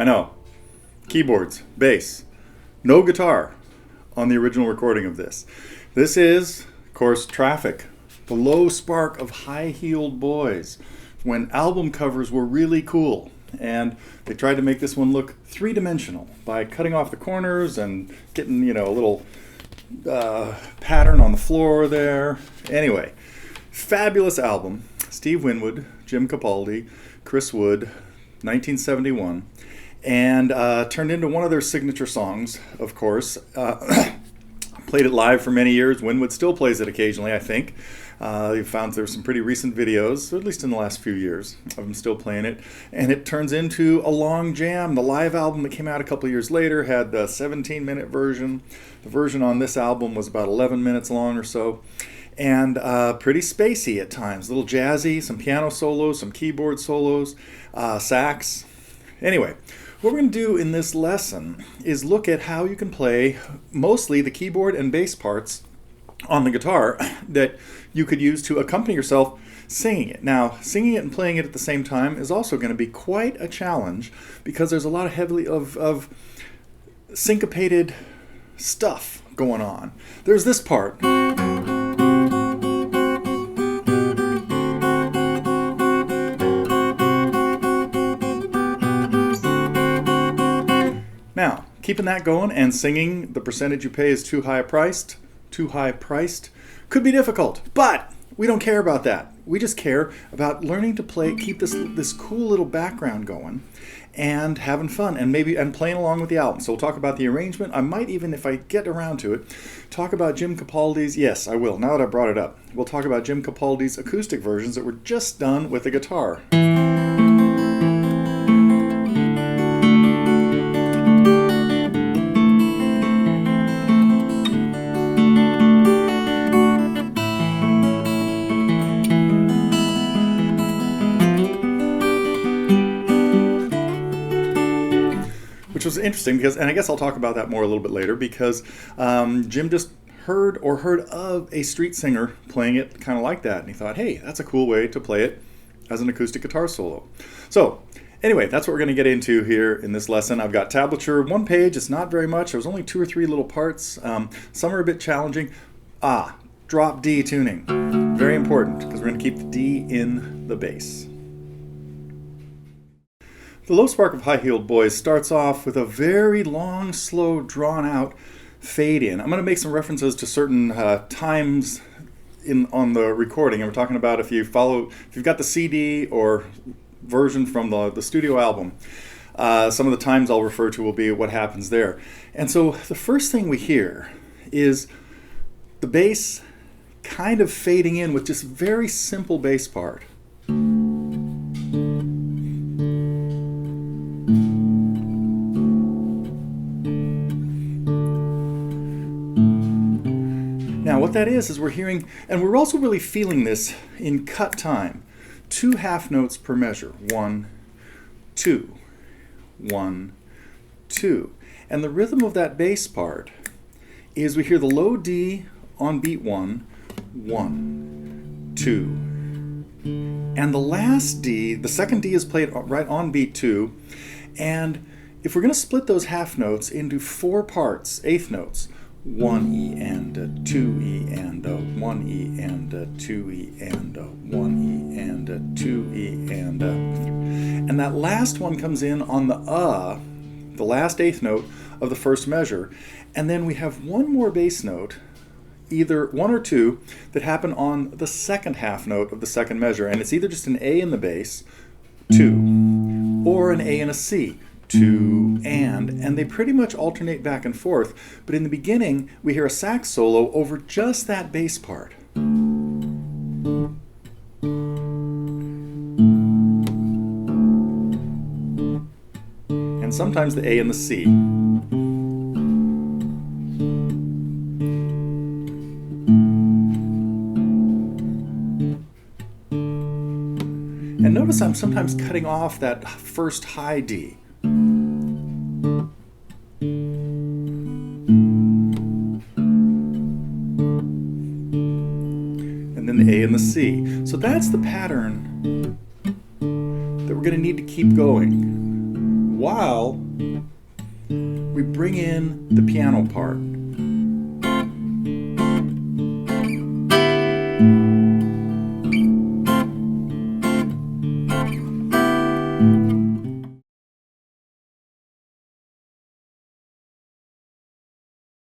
know. Keyboards, bass, no guitar on the original recording of this. This is, of course, Traffic, the low spark of high-heeled boys, when album covers were really cool. And they tried to make this one look three-dimensional by cutting off the corners and getting, a little pattern on the floor there. Anyway, fabulous album. Steve Winwood, Jim Capaldi, Chris Wood, 1971. And turned into one of their signature songs, of course. Played it live for many years. Winwood still plays it occasionally, I think. You found there's some pretty recent videos, at least in the last few years, of him still playing it. And it turns into a long jam. The live album that came out a couple years later had the 17-minute version. The version on this album was about 11 minutes long or so. And pretty spacey at times. A little jazzy, some piano solos, some keyboard solos, sax. Anyway, what we're going to do in this lesson is look at how you can play mostly the keyboard and bass parts on the guitar that you could use to accompany yourself singing it. Now, singing it and playing it at the same time is also going to be quite a challenge because there's a lot of syncopated stuff going on. There's this part. Now, keeping that going and singing The Percentage You Pay Is Too High Priced could be difficult, but we don't care about that. We just care about learning to play, keep this cool little background going and having fun and playing along with the album. So we'll talk about the arrangement. I might even, if I get around to it, talk about Jim Capaldi's, yes, I will, now that I brought it up. We'll talk about Jim Capaldi's acoustic versions that were just done with a guitar. Which was interesting because, and I guess I'll talk about that more a little bit later, because Jim just heard of a street singer playing it kind of like that, and he thought, hey, that's a cool way to play it as an acoustic guitar solo. So anyway, that's what we're going to get into here in this lesson. I've got tablature, one page. It's not very much. There's only 2 or 3 little parts. Some are a bit challenging. Drop D tuning. Very important, because we're going to keep the D in the bass. The Low Spark of High-Heeled Boys starts off with a very long, slow, drawn-out fade-in. I'm going to make some references to certain times on the recording. And we're talking about if you've got the CD or version from the studio album, some of the times I'll refer to will be what happens there. And so the first thing we hear is the bass kind of fading in with just a very simple bass part. Now what that is we're hearing, and we're also really feeling this in cut time. 2 half notes per measure. 1, 2, 1, 2. And the rhythm of that bass part is we hear the low D on beat 1, 1, 2. And the last D, the second D is played right on beat 2. And if we're going to split those half notes into 4 parts, eighth notes, 1 E and a 2 E and a 1 E and a 2 E and a 1 E and a 2 E and a... And that last one comes in on the last eighth note of the first measure. And then we have one more bass note, either 1 or 2, that happen on the second half note of the second measure. And it's either just an A in the bass, 2, or an A and a C, 2, and they pretty much alternate back and forth. But in the beginning, we hear a sax solo over just that bass part. And sometimes the A and the C. And notice I'm sometimes cutting off that first high D. And then the A and the C. So that's the pattern that we're going to need to keep going. while we bring in the piano part.